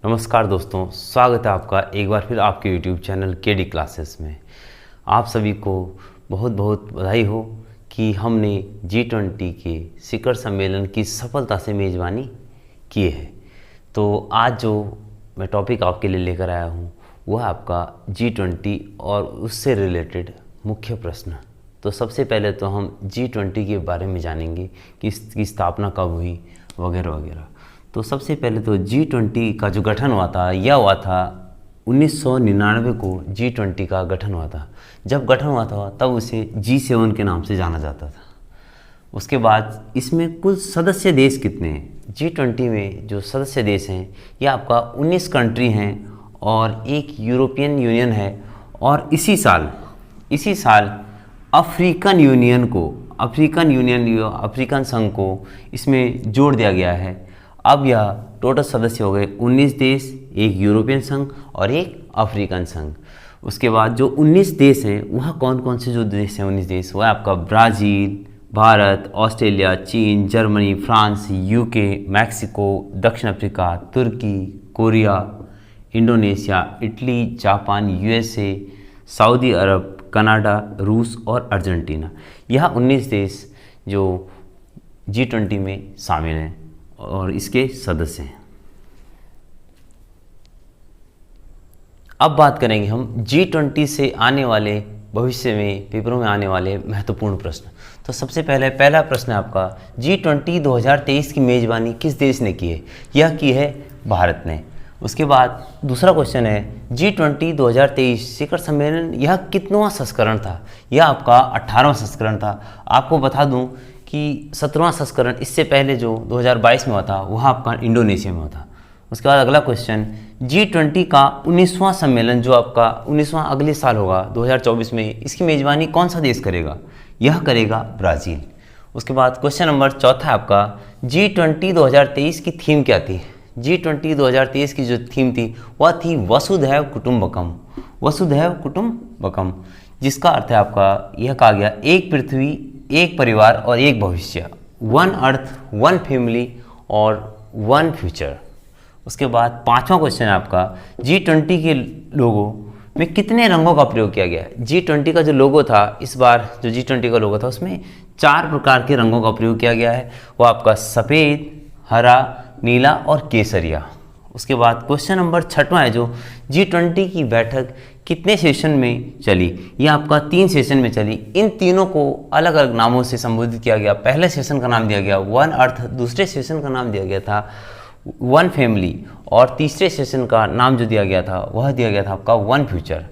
नमस्कार दोस्तों, स्वागत है आपका एक बार फिर आपके YouTube चैनल केडी क्लासेस में। आप सभी को बहुत बहुत बधाई हो कि हमने G20 के शिखर सम्मेलन की सफलता से मेज़बानी की है। तो आज जो मैं टॉपिक आपके लिए लेकर आया हूँ वह आपका G20 और उससे रिलेटेड मुख्य प्रश्न। तो सबसे पहले तो हम G20 के बारे में जानेंगे कि इसकी स्थापना कब हुई वगैरह वगैरह। तो सबसे पहले तो G20 का जो गठन हुआ था यह हुआ था 1999 को G20 का गठन हुआ था। जब गठन हुआ था तब उसे G7 के नाम से जाना जाता था। उसके बाद इसमें कुल सदस्य देश कितने हैं? G20 में जो सदस्य देश हैं यह आपका 19 कंट्री हैं और एक यूरोपियन यूनियन है। और इसी साल अफ्रीकन संघ को इसमें जोड़ दिया गया है। अब यह टोटल सदस्य हो गए 19 देश, एक यूरोपियन संघ और एक अफ्रीकन संघ। उसके बाद जो 19 देश हैं वह कौन कौन से जो देश हैं 19 देश, वह आपका ब्राज़ील, भारत, ऑस्ट्रेलिया, चीन, जर्मनी, फ्रांस, यूके, मैक्सिको, दक्षिण अफ्रीका, तुर्की, Korea, Indonesia, Italy, Japan, USA, सऊदी अरब, कनाडा, रूस और अर्जेंटीना। यह 19 देश जो G20 में शामिल हैं और इसके सदस्य हैं। अब बात करेंगे हम G20 से आने वाले भविष्य में पेपरों में आने वाले महत्वपूर्ण प्रश्न। तो सबसे पहला प्रश्न है आपका G20 2023 की मेज़बानी किस देश ने की है? यह की है भारत ने। उसके बाद दूसरा क्वेश्चन है G20 2023 शिखर सम्मेलन यह कितवां संस्करण था? यह आपका 18वां संस्करण था। आपको बता दूं कि 17वां संस्करण इससे पहले जो 2022 में हुआ था वह आपका इंडोनेशिया में हुआ था। उसके बाद अगला क्वेश्चन G20 का 19वां सम्मेलन जो आपका 19वां अगले साल होगा 2024 में, इसकी मेज़बानी कौन सा देश करेगा? यह करेगा ब्राज़ील। उसके बाद क्वेश्चन नंबर चौथा है आपका G20 2023 की थीम क्या थी? G20 2023 की जो थीम थी वह थी वसुधैव कुटुंबकम, जिसका अर्थ है आपका यह कहा गया एक पृथ्वी, एक परिवार और एक भविष्य, वन अर्थ, वन फैमिली और वन फ्यूचर। उसके बाद पांचवा क्वेश्चन है आपका G20 के लोगो में कितने रंगों का प्रयोग किया गया? G20 का जो लोगो था, इस बार जो G20 का लोगो था उसमें 4 प्रकार के रंगों का प्रयोग किया गया है। वो आपका सफ़ेद, हरा, नीला और केसरिया। उसके बाद क्वेश्चन नंबर 6वां है जो G20 की बैठक कितने सेशन में चली? यह आपका 3 सेशन में चली। इन तीनों को अलग अलग नामों से संबोधित किया गया। पहले सेशन का नाम दिया गया वन अर्थ, दूसरे सेशन का नाम दिया गया था वन फैमिली और तीसरे सेशन का नाम जो दिया गया था वह दिया गया था आपका वन फ्यूचर।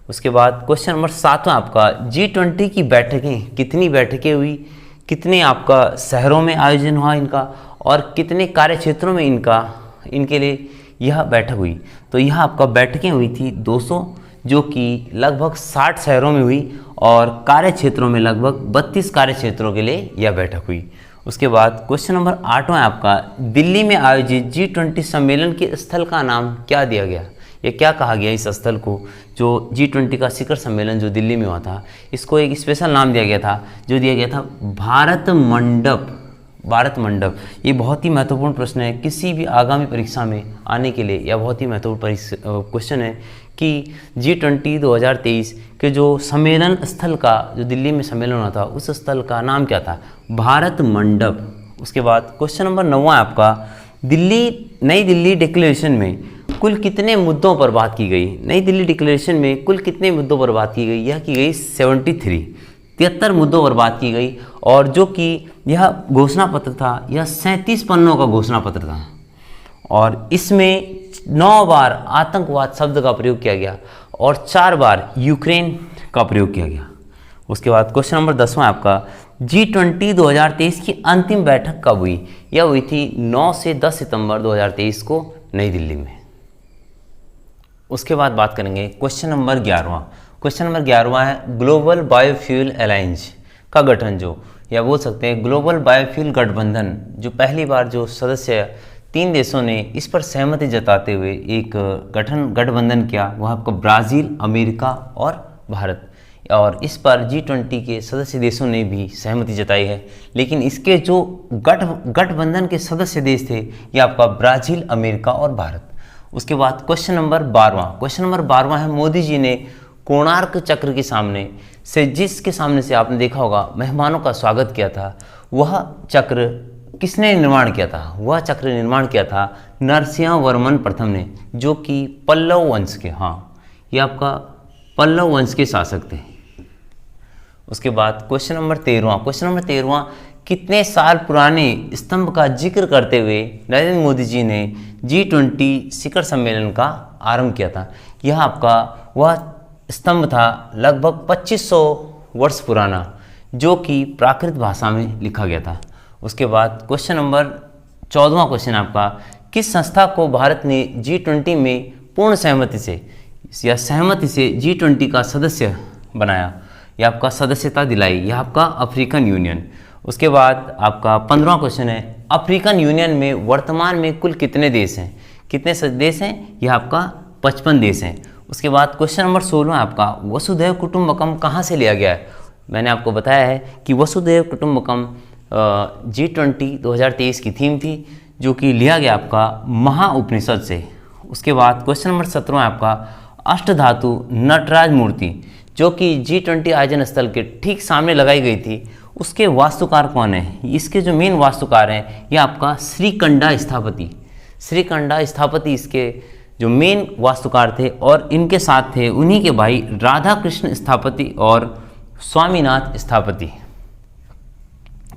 उसके बाद क्वेश्चन नंबर 7वां आपका G20 की बैठकें कितनी बैठकें हुई, कितने आपका शहरों में आयोजन हुआ इनका और कितने कार्य क्षेत्रों में इनके लिए यह बैठक हुई? तो यह आपका बैठकें हुई थी 200, जो कि लगभग 60 शहरों में हुई और कार्य क्षेत्रों में लगभग 32 कार्य क्षेत्रों के लिए यह बैठक हुई। उसके बाद क्वेश्चन नंबर 8वां आपका दिल्ली में आयोजित G20 सम्मेलन के स्थल का नाम क्या दिया गया? ये क्या कहा गया इस स्थल को? जो G20 का शिखर सम्मेलन जो दिल्ली में हुआ था इसको एक स्पेशल नाम दिया गया था, जो दिया गया था भारत मंडप। ये बहुत ही महत्वपूर्ण प्रश्न है किसी भी आगामी परीक्षा में आने के लिए। यह बहुत ही महत्वपूर्ण क्वेश्चन है कि G20 2023 के जो सम्मेलन स्थल का जो दिल्ली में सम्मेलन हुआ था उस स्थल का नाम क्या था? भारत मंडप। उसके बाद क्वेश्चन नंबर 9वां आपका नई दिल्ली डिक्लेरेशन में कुल कितने मुद्दों पर बात की गई? नई दिल्ली डिक्लेरेशन में कुल कितने मुद्दों पर बात की गई? यह की गई 73 मुद्दों पर बात की गई। और जो कि यह घोषणा पत्र था यह 37 पन्नों का घोषणा पत्र था और इसमें 9 बार आतंकवाद शब्द का प्रयोग किया गया और 4 बार यूक्रेन का प्रयोग किया गया। उसके बाद क्वेश्चन नंबर 10वां आपका G20 2023 की अंतिम बैठक कब हुई? यह हुई थी 9 से 10 सितंबर 2023 को नई दिल्ली में। उसके बाद बात करेंगे क्वेश्चन नंबर 11वां। क्वेश्चन नंबर 11वां है ग्लोबल बायोफ्यूल अलायंस का गठन, जो या बोल सकते हैं ग्लोबल बायोफ्यूल गठबंधन, जो पहली बार जो सदस्य 3 देशों ने इस पर सहमति जताते हुए एक गठबंधन किया वह आपका ब्राज़ील, अमेरिका और भारत। और इस पर G20 के सदस्य देशों ने भी सहमति जताई है। लेकिन इसके जो गठबंधन के सदस्य देश थे ये आपका ब्राज़ील, अमेरिका और भारत। उसके बाद क्वेश्चन नंबर 12वां है, मोदी जी ने कोणार्क चक्र के सामने से, जिसके सामने से आपने देखा होगा मेहमानों का स्वागत किया था, वह चक्र किसने निर्माण किया था? वह चक्र निर्माण किया था नरसिंह वर्मन प्रथम ने, जो कि पल्लव वंश के, ये आपका पल्लव वंश के शासक थे। उसके बाद क्वेश्चन नंबर 13वां, कितने साल पुराने स्तंभ का जिक्र करते हुए नरेंद्र मोदी जी ने G20 शिखर सम्मेलन का आरंभ किया था? यह आपका वह स्तंभ था लगभग 2500 वर्ष पुराना, जो कि प्राकृत भाषा में लिखा गया था। उसके बाद क्वेश्चन नंबर 14वां क्वेश्चन आपका, किस संस्था को भारत ने G20 में पूर्ण सहमति से G20 का सदस्य बनाया या आपका सदस्यता दिलाई? यह आपका अफ्रीकन यूनियन। उसके बाद आपका 15वां क्वेश्चन है, अफ्रीकन यूनियन में वर्तमान में कुल कितने देश हैं? कितने देश हैं? यह आपका 55 देश हैं। उसके बाद क्वेश्चन नंबर 16 आपका, वसुधैव कुटुंबकम कहाँ से लिया गया है? मैंने आपको बताया है कि वसुधैव कुटुंबकम G20 2023 की थीम थी, जो कि लिया गया आपका महाउपनिषद से। उसके बाद क्वेश्चन नंबर 17 आपका, अष्टधातु नटराज मूर्ति जो कि G20 आयोजन स्थल के ठीक सामने लगाई गई थी, उसके वास्तुकार कौन है? इसके जो मेन वास्तुकार हैं ये आपका श्रीकंडा स्थापति इसके जो मेन वास्तुकार थे, और इनके साथ थे उन्हीं के भाई राधा कृष्ण स्थापति और स्वामीनाथ स्थापति।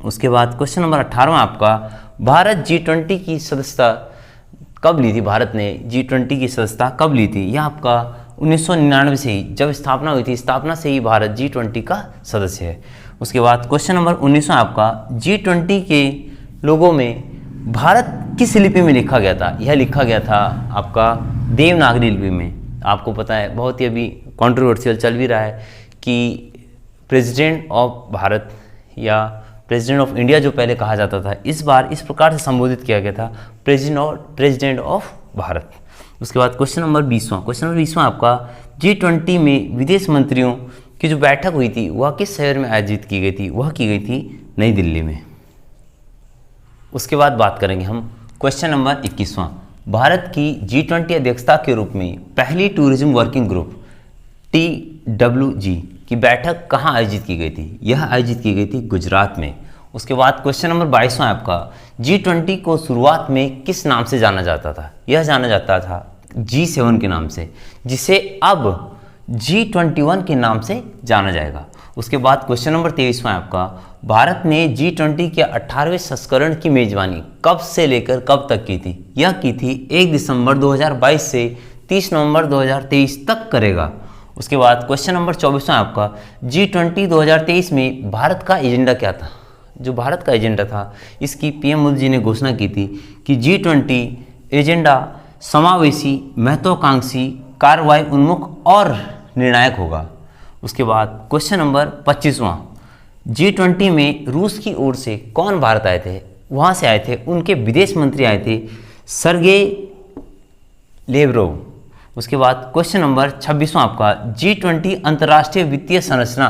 उसके बाद क्वेश्चन नंबर 18 आपका, भारत G20 की सदस्यता कब ली थी? भारत ने G20 की सदस्यता कब ली थी? यह आपका 1999 से ही, जब स्थापना हुई थी, स्थापना से ही भारत G20 का सदस्य है। उसके बाद क्वेश्चन नंबर 19 आपका, G20 के लोगों में भारत किस लिपि में लिखा गया था? यह लिखा गया था आपका देवनागरी लिपि में। आपको पता है, बहुत ही अभी कंट्रोवर्शियल चल भी रहा है कि प्रेसिडेंट ऑफ भारत या प्रेसिडेंट ऑफ इंडिया जो पहले कहा जाता था, इस बार इस प्रकार से संबोधित किया गया था, प्रेसिडेंट ऑफ भारत। उसके बाद क्वेश्चन नंबर 20वां आपका, G20 में विदेश मंत्रियों की जो बैठक हुई थी वह किस शहर में आयोजित की गई थी? वह की गई थी नई दिल्ली में। उसके बाद बात करेंगे हम क्वेश्चन नंबर 21वां, भारत की G20 अध्यक्षता के रूप में पहली टूरिज्म वर्किंग ग्रुप TWG की बैठक कहाँ आयोजित की गई थी? यह आयोजित की गई थी गुजरात में। उसके बाद क्वेश्चन नंबर 22वां आपका, G20 को शुरुआत में किस नाम से जाना जाता था? यह जाना जाता था G7 के नाम से, जिसे अब G21 के नाम से जाना जाएगा। उसके बाद क्वेश्चन नंबर 23वां आपका, भारत ने G20 के 18वें संस्करण की मेजबानी कब से लेकर कब तक की थी? यह की थी 1 दिसंबर 2022 से 30 नवंबर 2023 तक करेगा। उसके बाद क्वेश्चन नंबर 24वां आपका, G20 2023 में भारत का एजेंडा क्या था? जो भारत का एजेंडा था, इसकी पीएम मोदी जी ने घोषणा की थी कि G20 एजेंडा समावेशी, महत्वाकांक्षी, कार्रवाई उन्मुख और निर्णायक होगा। उसके बाद क्वेश्चन नंबर 25वां, G20 में रूस की ओर से कौन भारत आए थे? वहाँ से आए थे उनके विदेश मंत्री आए थे, सर्गेई लेवरोव। उसके बाद क्वेश्चन नंबर 26वां आपका, G20 अंतर्राष्ट्रीय वित्तीय संरचना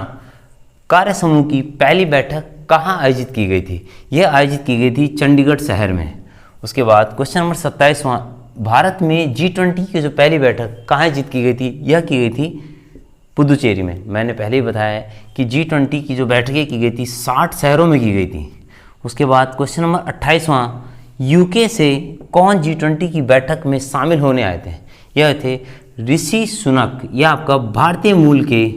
कार्य समूह की पहली बैठक कहाँ आयोजित की गई थी? यह आयोजित की गई थी चंडीगढ़ शहर में। उसके बाद क्वेश्चन नंबर 27वां, भारत में G20 की जो पहली बैठक कहाँ आयोजित की गई थी? यह की गई थी पुदुचेरी में। मैंने पहले ही बताया है कि G20 की जो बैठकें की गई थी 60 शहरों में की गई थी। उसके बाद क्वेश्चन नंबर 28वां, यूके से कौन G20 की बैठक में शामिल होने आए थे? यह थे ऋषि सुनक, यह आपका भारतीय मूल के,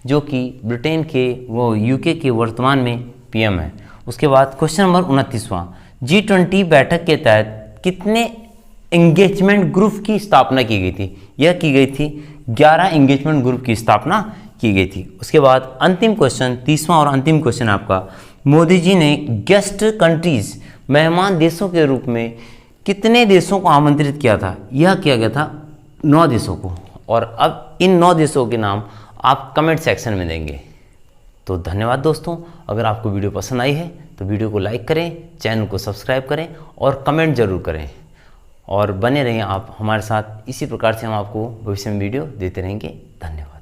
जो कि ब्रिटेन के वो यूके के वर्तमान में पीएम है। उसके बाद क्वेश्चन नंबर 29वां, G20 बैठक के तहत कितने एंगेजमेंट ग्रुप की स्थापना की गई थी? यह की गई थी 11 एंगेजमेंट ग्रुप की स्थापना की गई थी। उसके बाद अंतिम क्वेश्चन, 30वां और अंतिम क्वेश्चन आपका, मोदी जी ने गेस्ट कंट्रीज, मेहमान देशों के रूप में कितने देशों को आमंत्रित किया था? यह किया गया था 9 देशों को, और अब इन 9 देशों के नाम आप कमेंट सेक्शन में देंगे। तो धन्यवाद दोस्तों, अगर आपको वीडियो पसंद आई है तो वीडियो को लाइक करें, चैनल को सब्सक्राइब करें और कमेंट जरूर करें, और बने रहें आप हमारे साथ। इसी प्रकार से हम आपको भविष्य में वीडियो देते रहेंगे। धन्यवाद।